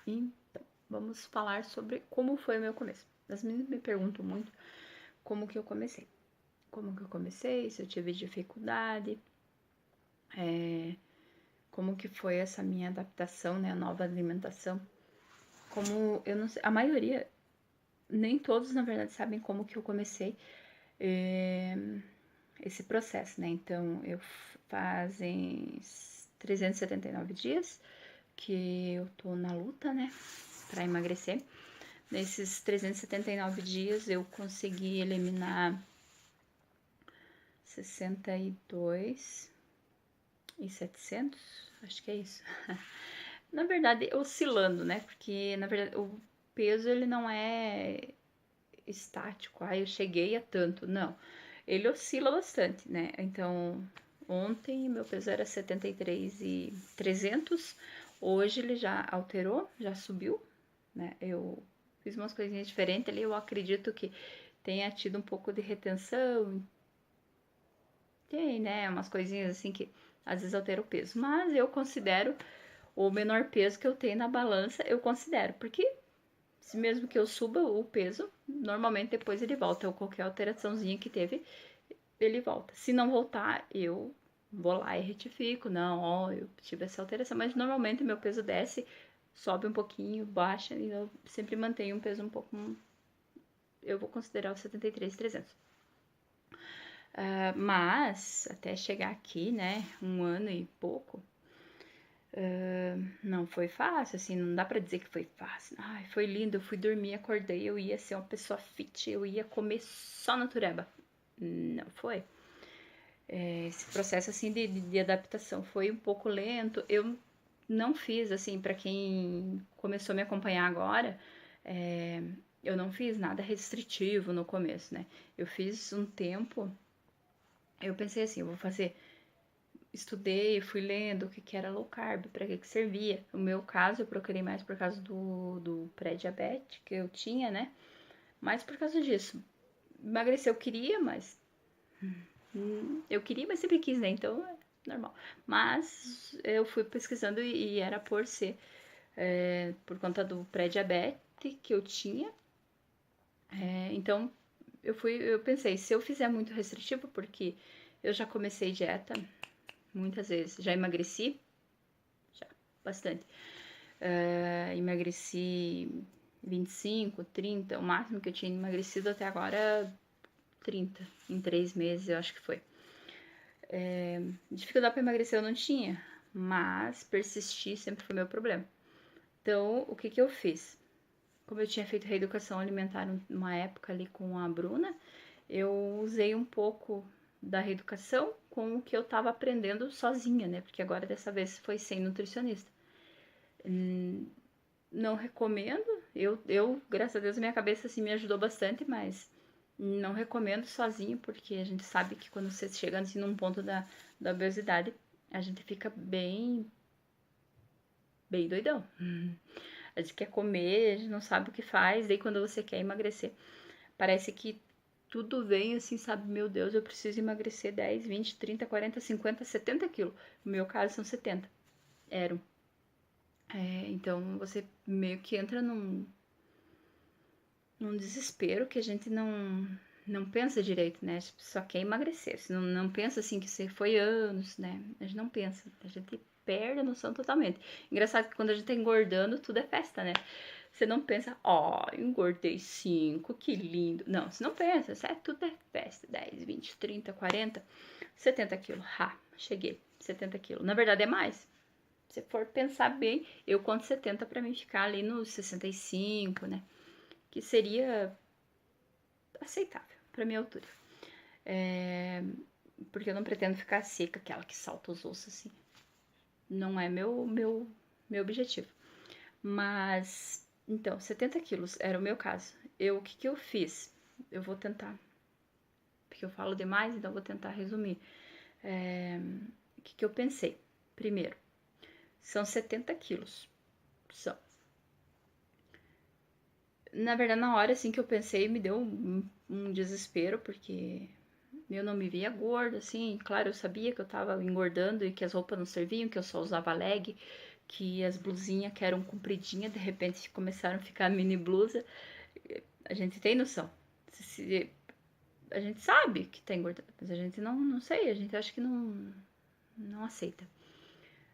Então, vamos falar sobre como foi o meu começo. As meninas me perguntam muito como que eu comecei. Como que eu comecei, se eu tive dificuldade, como que foi essa minha adaptação, né, a nova alimentação. Como eu não sei, a maioria, nem todos na verdade sabem como que eu comecei esse processo, né? Então, eu fazem 379 dias que eu tô na luta, né, para emagrecer. Nesses 379 dias eu consegui eliminar 62.700, acho que é isso. Na verdade, oscilando, né? Porque na verdade o peso ele não é estático. Eu cheguei a tanto, não. Ele oscila bastante, né? Então, ontem meu peso era 73.300. Hoje ele já alterou, já subiu, né? Eu fiz umas coisinhas diferentes ali, eu acredito que tenha tido um pouco de retenção. Tem, né? Umas coisinhas assim que às vezes altera o peso. Mas eu considero o menor peso que eu tenho na balança, eu considero. Porque se mesmo que eu suba o peso, normalmente depois ele volta. Ou qualquer alteraçãozinha que teve, ele volta. Se não voltar, eu vou lá e retifico. Não, ó, eu tive essa alteração. Mas normalmente meu peso desce, sobe um pouquinho, baixa. E eu sempre mantenho um peso um pouco. Eu vou considerar o 73.300. Mas, até chegar aqui, né, um ano e pouco, não foi fácil, assim, não dá pra dizer que foi fácil. Ai, foi lindo, eu fui dormir, acordei, eu ia ser uma pessoa fit, eu ia comer só natureba. Não foi. Esse processo, assim, de adaptação foi um pouco lento. Eu não fiz, assim, pra quem começou a me acompanhar agora, eu não fiz nada restritivo no começo, né? Eu fiz um tempo, eu pensei assim, eu vou fazer estudei, fui lendo o que era low carb, para que servia. No meu caso, eu procurei mais por causa do pré-diabetes que eu tinha, né? Mais por causa disso. Emagrecer eu queria, mas. Eu queria, mas sempre quis, né? Então é normal. Mas eu fui pesquisando e era por ser. Por conta do pré-diabetes que eu tinha. Então eu pensei, se eu fizer muito restritivo, porque eu já comecei dieta muitas vezes, já emagreci, já, bastante. Emagreci 25, 30, o máximo que eu tinha emagrecido até agora 30, em 3 meses eu acho que foi. Dificuldade para emagrecer eu não tinha, mas persistir sempre foi meu problema. Então, o que que eu fiz? Como eu tinha feito reeducação alimentar numa época ali com a Bruna, eu usei um pouco da reeducação com o que eu estava aprendendo sozinha, né? Porque agora dessa vez foi sem nutricionista. Não recomendo. Graças a Deus, minha cabeça assim me ajudou bastante, mas não recomendo sozinho, porque a gente sabe que quando você chega assim num ponto da obesidade, a gente fica bem doidão. A gente quer comer, a gente não sabe o que faz, daí quando você quer emagrecer, parece que tudo vem assim, sabe? Meu Deus, eu preciso emagrecer 10, 20, 30, 40, 50, 70 quilos. No meu caso são 70. Eram. Então você meio que entra num desespero que a gente não pensa direito, né? Só quer emagrecer. Você não pensa assim que você foi anos, né? A gente não pensa. A gente perde a noção totalmente. Engraçado que quando a gente tá engordando, tudo é festa, né? Você não pensa, ó, engordei 5, que lindo. Não, você não pensa, tudo é festa. 10, 20, 30, 40, 70 quilos. Cheguei, 70 quilos. Na verdade é mais. Se for pensar bem, eu conto 70 pra mim ficar ali nos 65, né? Que seria aceitável para minha altura. Porque eu não pretendo ficar seca, aquela que salta os ossos assim. Não é meu objetivo. Mas, então, 70 quilos era o meu caso. O que eu fiz? Eu vou tentar, porque eu falo demais, então eu vou tentar resumir. O que eu pensei? Primeiro, são 70 quilos. São. Na verdade, na hora assim que eu pensei, me deu um desespero, porque eu não me via gorda, assim. Claro, eu sabia que eu tava engordando e que as roupas não serviam, que eu só usava leg, que as blusinhas que eram compridinhas, de repente começaram a ficar mini blusa. A gente tem noção. A gente sabe que tá engordando, mas a gente não sei, a gente acha que não aceita.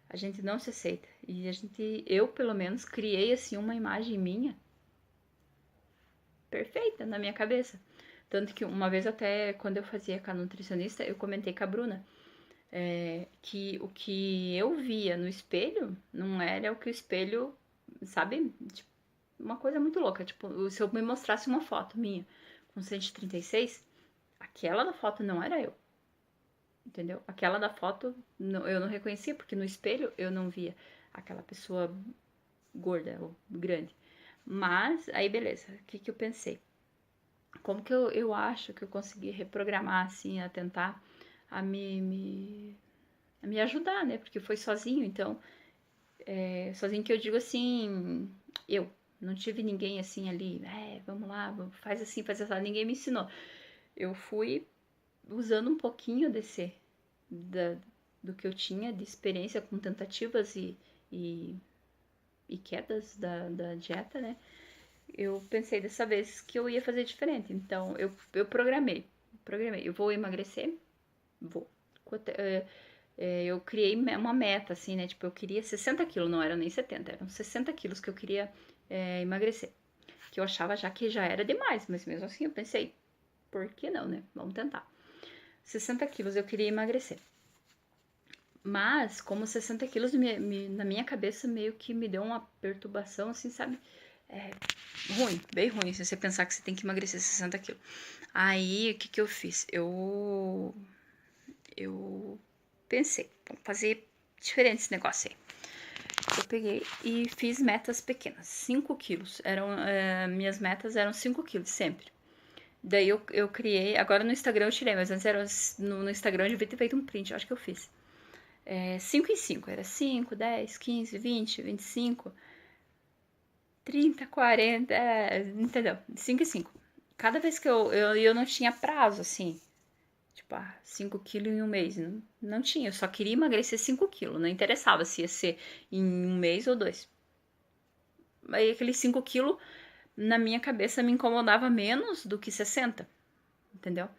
A gente não se aceita. E eu pelo menos criei assim uma imagem minha perfeita na minha cabeça. Tanto que uma vez até, quando eu fazia com a nutricionista, eu comentei com a Bruna, que o que eu via no espelho não era o que o espelho, sabe? Tipo, uma coisa muito louca. Tipo, se eu me mostrasse uma foto minha com 136, aquela da foto não era eu. Entendeu? Aquela da foto eu não reconhecia, porque no espelho eu não via aquela pessoa gorda ou grande. Mas, aí beleza, o que eu pensei? Como que eu acho que eu consegui reprogramar, assim, a tentar a me ajudar, né? Porque foi sozinho, então, sozinho que eu digo assim, eu não tive ninguém assim ali, vamos lá, faz assim, faz assim, ninguém me ensinou. Eu fui usando um pouquinho do que eu tinha de experiência com tentativas e quedas da dieta, né? Eu pensei dessa vez que eu ia fazer diferente. Então, eu programei. Eu vou emagrecer? Vou. Eu criei uma meta, assim, né? Tipo, eu queria 60 quilos, não eram nem 70, eram 60 quilos que eu queria emagrecer. Que eu achava já que já era demais, mas mesmo assim eu pensei, por que não, né? Vamos tentar. 60 quilos eu queria emagrecer. Mas, como 60 quilos na minha cabeça meio que me deu uma perturbação, assim, sabe? Ruim, bem ruim, se você pensar que você tem que emagrecer 60 quilos. Aí, o que eu fiz? Eu pensei, vamos fazer diferente esse negócio aí. Eu peguei e fiz metas pequenas, 5 quilos. Minhas metas eram 5 quilos sempre. Daí eu criei, agora no Instagram eu tirei, mas antes era no Instagram eu devia ter feito um print, eu acho que eu fiz. 5 em 5, era 5, 10, 15, 20, 25, 30, 40, entendeu? 5 em 5. Cada vez que eu não tinha prazo, assim, tipo, 5 quilos em um mês, não tinha, eu só queria emagrecer 5 quilos, não interessava se ia ser em um mês ou 2. Aí aqueles 5 quilos, na minha cabeça, me incomodava menos do que 60, entendeu?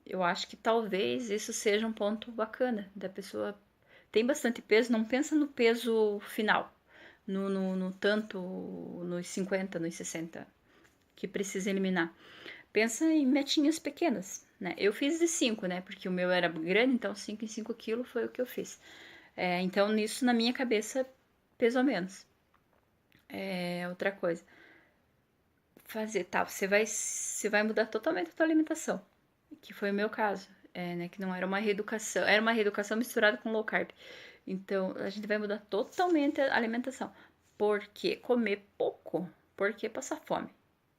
Eu acho que talvez isso seja um ponto bacana da pessoa. Tem bastante peso, não pensa no peso final, no tanto, nos 50, nos 60 que precisa eliminar. Pensa em metinhas pequenas, né? Eu fiz de 5, né? Porque o meu era grande, então 5 em 5 quilos foi o que eu fiz. Então, nisso, na minha cabeça, pesou menos. Outra coisa. Você vai mudar totalmente a tua alimentação. Que foi o meu caso. Né? Que não era uma reeducação. Era uma reeducação misturada com low carb. Então, a gente vai mudar totalmente a alimentação. Por que comer pouco? Por que passar fome?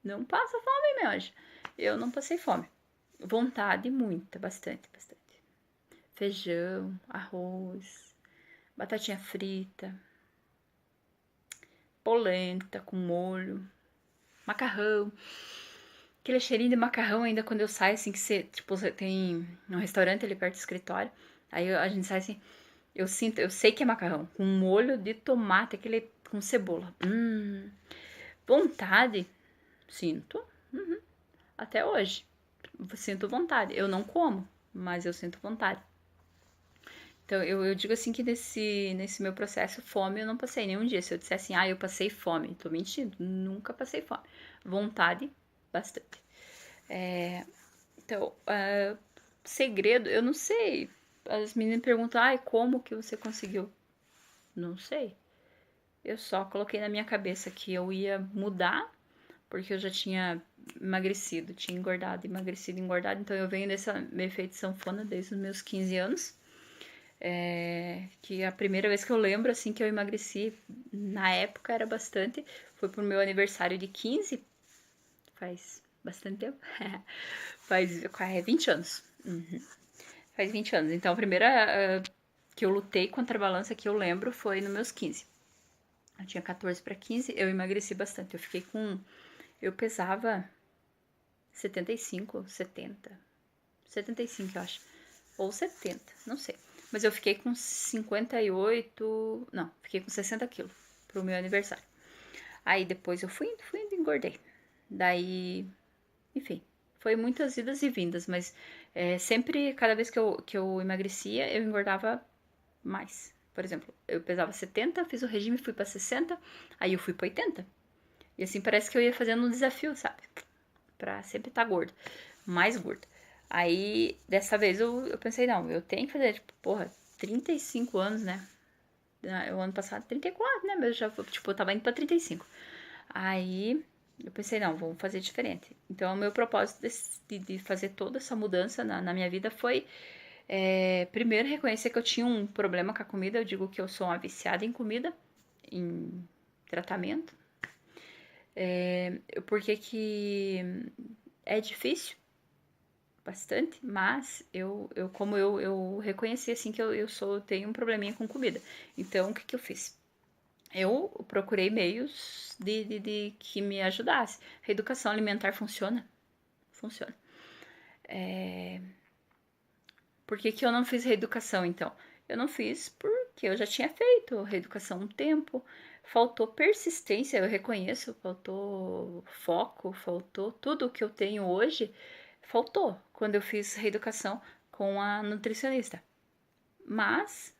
Não passa fome, meu anjo. Eu não passei fome. Vontade muita, bastante. Feijão, arroz, batatinha frita, polenta com molho, macarrão. Aquele cheirinho de macarrão ainda quando eu saio, assim, que você tem um restaurante ali perto do escritório. Aí a gente sai assim, eu sei que é macarrão, com molho de tomate, aquele com cebola. Vontade, sinto. Até hoje. Sinto vontade. Eu não como, mas eu sinto vontade. Então, eu digo assim que nesse meu processo, fome eu não passei nenhum dia. Se eu disser assim, eu passei fome, tô mentindo. Nunca passei fome. Vontade, bastante. Então, segredo, eu não sei. As meninas perguntam, como que você conseguiu? Não sei. Eu só coloquei na minha cabeça que eu ia mudar, porque eu já tinha emagrecido, tinha engordado, engordado. Então eu venho desse efeito sanfona desde os meus 15 anos. Que a primeira vez que eu lembro, assim, que eu emagreci, na época era bastante, foi pro meu aniversário de 15, faz bastante tempo, faz 20 anos. Faz 20 anos. Então a primeira que eu lutei contra a balança que eu lembro foi nos meus 15. Eu tinha 14 para 15, eu emagreci bastante. Eu pesava 75, 70. 75, eu acho. Ou 70, não sei. mas eu fiquei com 58, não, fiquei com 60 quilos pro meu aniversário. Aí depois eu fui indo, engordei. Daí, enfim, foi muitas idas e vindas, mas sempre, cada vez que eu emagrecia, eu engordava mais. Por exemplo, eu pesava 70, fiz o regime, fui pra 60, aí eu fui pra 80. E assim parece que eu ia fazendo um desafio, sabe? Pra sempre estar gordo, mais gordo. Aí, dessa vez eu pensei, não, eu tenho que fazer, tipo, porra, 35 anos, né? O ano passado, 34, né? Mas eu já, tipo, eu tava indo pra 35. Aí eu pensei, não, vamos fazer diferente. Então, o meu propósito de fazer toda essa mudança na minha vida foi, primeiro, reconhecer que eu tinha um problema com a comida. Eu digo que eu sou uma viciada em comida, em tratamento. Porque que é difícil, bastante, mas eu reconheci, assim, que eu tenho um probleminha com comida. Então, o que eu fiz? Eu procurei meios de que me ajudasse. Reeducação alimentar funciona? Funciona. Por que eu não fiz reeducação, então? Eu não fiz porque eu já tinha feito reeducação um tempo. Faltou persistência, eu reconheço. Faltou foco, faltou tudo o que eu tenho hoje. Faltou quando eu fiz reeducação com a nutricionista. Mas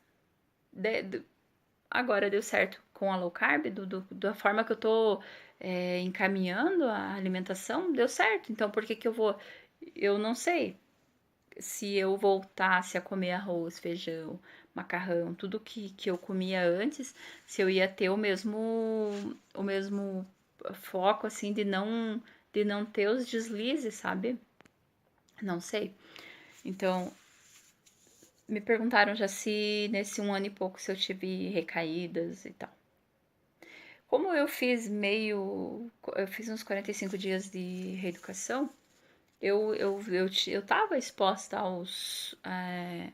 agora deu certo com a low carb, da forma que eu tô encaminhando a alimentação, deu certo. Então, por que eu vou? Eu não sei se eu voltasse a comer arroz, feijão, macarrão, tudo que eu comia antes, se eu ia ter o mesmo foco, assim, de não ter os deslizes, sabe? Não sei. Então, me perguntaram já se nesse um ano e pouco se eu tive recaídas e tal. Como eu fiz eu fiz uns 45 dias de reeducação, eu tava exposta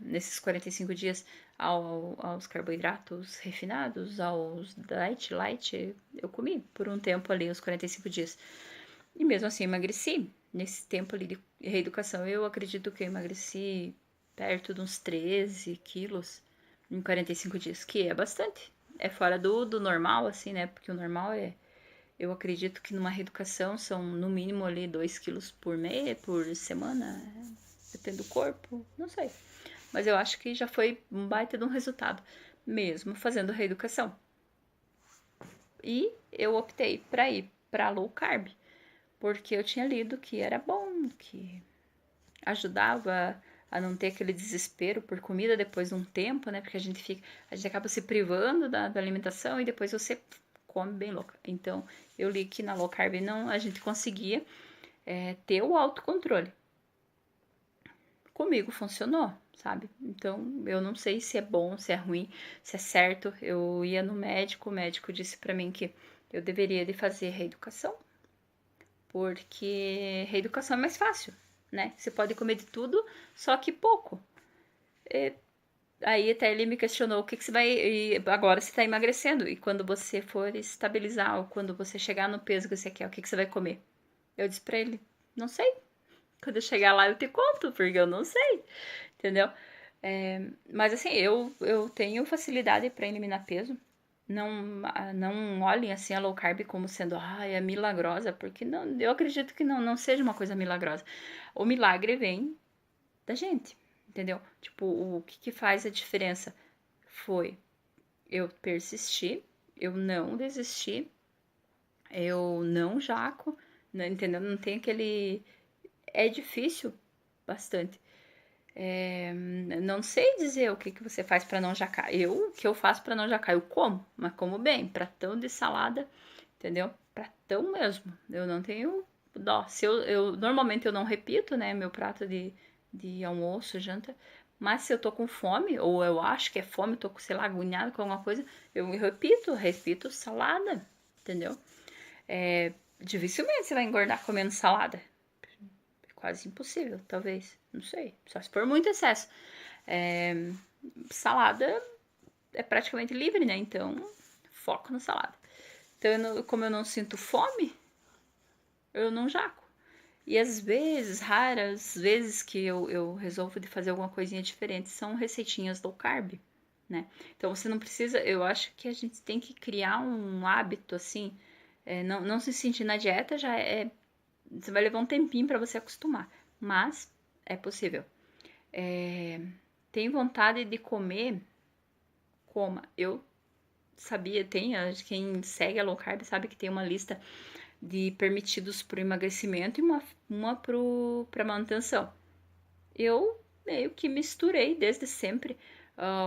nesses 45 dias aos carboidratos refinados, aos light, eu comi por um tempo ali, os 45 dias. E mesmo assim emagreci. Nesse tempo ali de reeducação, eu acredito que eu emagreci perto de uns 13 quilos em 45 dias, que é bastante. É fora do normal, assim, né? Porque o normal eu acredito que numa reeducação são no mínimo ali 2 quilos por mês, por semana, depende do corpo, não sei. Mas eu acho que já foi um baita de um resultado, mesmo fazendo reeducação. E eu optei para ir para low carb, porque eu tinha lido que era bom, que ajudava a não ter aquele desespero por comida depois de um tempo, né? Porque a gente acaba se privando da alimentação e depois você come bem louca. Então, eu li que na low carb não, a gente conseguia ter o autocontrole. Comigo funcionou, sabe? Então, eu não sei se é bom, se é ruim, se é certo. Eu ia no médico, o médico disse para mim que eu deveria de fazer reeducação, porque reeducação é mais fácil, né? Você pode comer de tudo, só que pouco. Aí até ele me questionou o que você vai. Agora você tá emagrecendo. E quando você for estabilizar, ou quando você chegar no peso que você quer, o que você vai comer? Eu disse pra ele, não sei. Quando eu chegar lá eu te conto, porque eu não sei. Entendeu? Mas assim, eu tenho facilidade para eliminar peso. Não olhem assim a low carb como sendo é milagrosa, porque não, eu acredito que não seja uma coisa milagrosa. O milagre vem da gente, entendeu? Tipo, o que faz a diferença foi eu persistir, eu não desisti, eu não jaco, né, entendeu? Não tem aquele. É difícil bastante. Não sei dizer o que você faz para não jacar. O que eu faço para não jacar? Eu como, mas como bem, pratão de salada, entendeu? Pratão mesmo. Eu não tenho dó. Se normalmente eu não repito, né, meu prato de almoço, janta, mas se eu tô com fome, ou eu acho que é fome, tô, sei lá, agoniada com alguma coisa, eu repito salada, entendeu? Dificilmente você vai engordar comendo salada. Quase impossível, talvez. Não sei. Só se for muito excesso. Salada é praticamente livre, né? Então, foco na salada. Então, como eu não sinto fome, eu não jaco. E às vezes, raras vezes que eu resolvo de fazer alguma coisinha diferente, são receitinhas low carb, né? Então você não precisa, eu acho que a gente tem que criar um hábito assim, não se sentir na dieta já você vai levar um tempinho para você acostumar, mas é possível. Tem vontade de comer, coma. Eu sabia, quem segue a low carb sabe que tem uma lista de permitidos para o emagrecimento e uma para manutenção. Eu meio que misturei desde sempre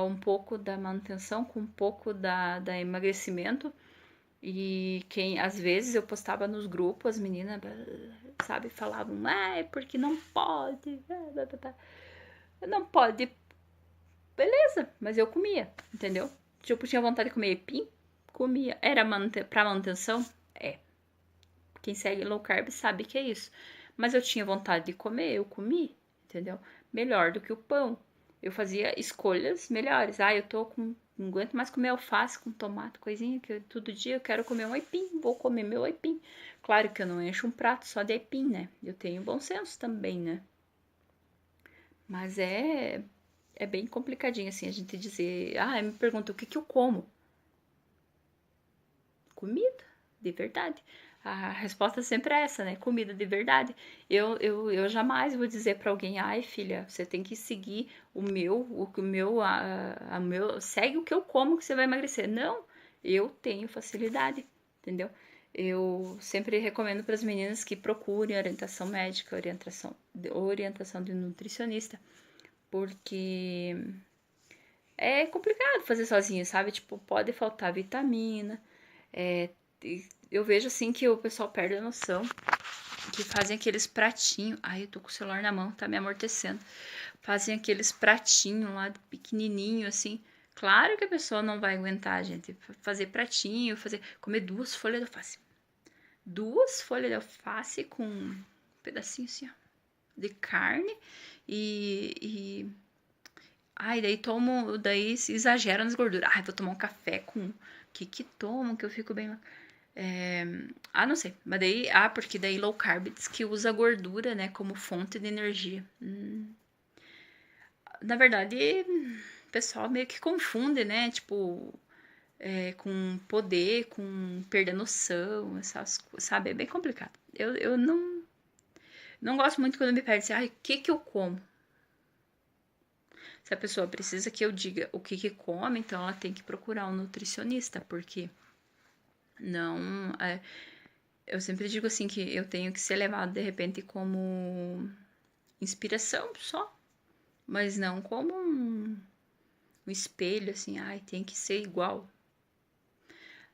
um pouco da manutenção com um pouco da emagrecimento. E às vezes eu postava nos grupos, as meninas, sabe, falavam, é porque não pode, não pode, beleza, mas eu comia, entendeu? Tipo, tinha vontade de comer aipim, comia. Era pra manutenção? É. Quem segue low carb sabe que é isso. Mas eu tinha vontade de comer, eu comi, entendeu? Melhor do que o pão. Eu fazia escolhas melhores. Eu tô com. Não aguento mais comer alface com tomate, coisinha que todo dia eu quero comer um aipim, vou comer meu aipim. Claro que eu não encho um prato só de aipim, né? Eu tenho bom senso também, né? Mas é bem complicadinho assim a gente dizer, me pergunta o que eu como. Comida, de verdade. A resposta sempre é essa, né? Comida de verdade. Eu jamais vou dizer para alguém, ai filha, você tem que seguir segue o que eu como que você vai emagrecer. Não, eu tenho facilidade, entendeu? Eu sempre recomendo para as meninas que procurem orientação médica, orientação de nutricionista, porque é complicado fazer sozinho, sabe? Tipo, pode faltar vitamina, eu vejo assim que o pessoal perde a noção, que fazem aqueles pratinhos. Ai, eu tô com o celular na mão, tá me amortecendo. Fazem aqueles pratinhos lá, pequenininho assim. Claro que a pessoa não vai aguentar, gente. Fazer pratinho, comer 2 folhas de alface. 2 folhas de alface com um pedacinho assim, ó, de carne daí se exagera nas gorduras. Vou tomar um café com que tomo, que eu fico bem. Não sei. Mas daí, porque daí low carb diz que usa gordura, né, como fonte de energia. Na verdade, o pessoal meio que confunde, né, tipo, com poder, com perder noção, sabe? É bem complicado. Eu não gosto muito quando me pede assim, o que eu como? Se a pessoa precisa que eu diga o que come, então ela tem que procurar um nutricionista, porque não. Eu sempre digo assim que eu tenho que ser levado de repente como inspiração só, mas não como um espelho, assim, tem que ser igual.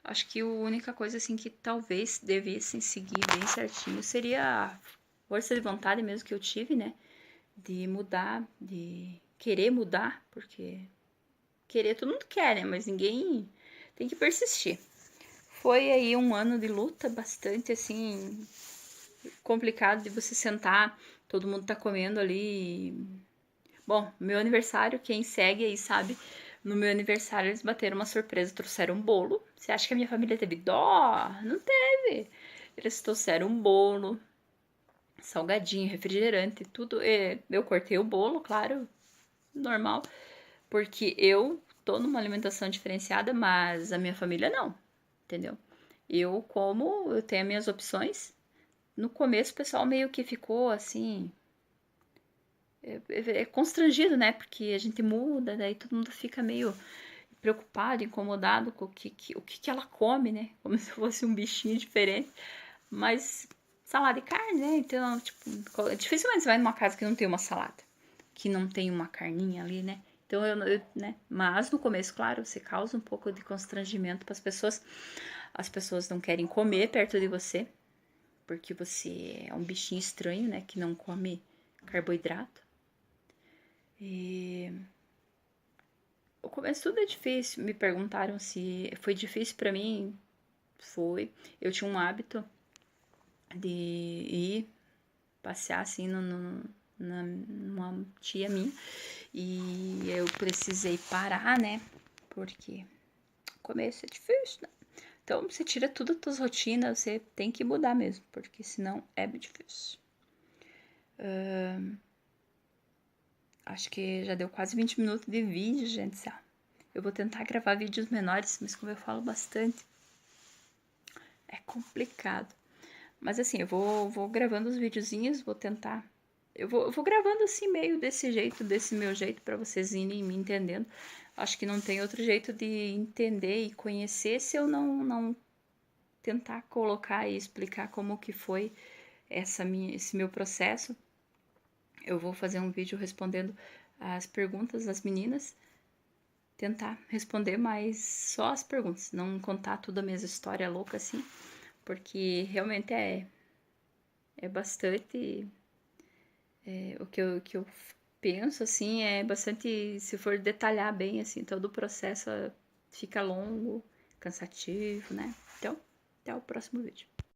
Acho que a única coisa assim que talvez devessem seguir bem certinho seria a força de vontade mesmo que eu tive, né? De mudar, de querer mudar, porque querer todo mundo quer, né? Mas ninguém tem que persistir. Foi aí um ano de luta bastante assim complicado de você sentar, todo mundo tá comendo ali. Bom, meu aniversário, quem segue aí sabe, no meu aniversário eles bateram uma surpresa, trouxeram um bolo. Você acha que a minha família teve dó? Não teve. Eles trouxeram um bolo, salgadinho, refrigerante, tudo. Eu cortei o bolo, claro, normal, porque eu tô numa alimentação diferenciada, mas a minha família não, entendeu? Eu tenho as minhas opções. No começo o pessoal meio que ficou assim, constrangido, né? Porque a gente muda, daí todo mundo fica meio preocupado, incomodado com o que ela come, né? Como se fosse um bichinho diferente. Mas salada e carne, né? Então, tipo, dificilmente você vai numa casa que não tem uma salada, que não tem uma carninha ali, né? Então, né? Mas no começo, claro, você causa um pouco de constrangimento para as pessoas. As pessoas não querem comer perto de você, porque você é um bichinho estranho, né? Que não come carboidrato. E o começo tudo é difícil. Me perguntaram se foi difícil para mim. Foi. Eu tinha um hábito de ir passear assim numa tia minha. E eu precisei parar, né? Porque o começo é difícil, né? Então, você tira tudo das tuas rotinas, você tem que mudar mesmo, porque senão é difícil. Acho que já deu quase 20 minutos de vídeo, gente. Eu vou tentar gravar vídeos menores, mas como eu falo bastante, é complicado. Mas assim, eu vou gravando os videozinhos, vou tentar. Eu vou gravando assim, meio desse jeito, desse meu jeito, para vocês irem me entendendo. Acho que não tem outro jeito de entender e conhecer se eu não tentar colocar e explicar como que foi esse meu processo. Eu vou fazer um vídeo respondendo as perguntas das meninas, tentar responder mais só as perguntas, não contar toda a minha história louca assim, porque realmente é bastante o que eu penso assim, é bastante, se for detalhar bem assim, todo o processo fica longo, cansativo, né? Então, até o próximo vídeo.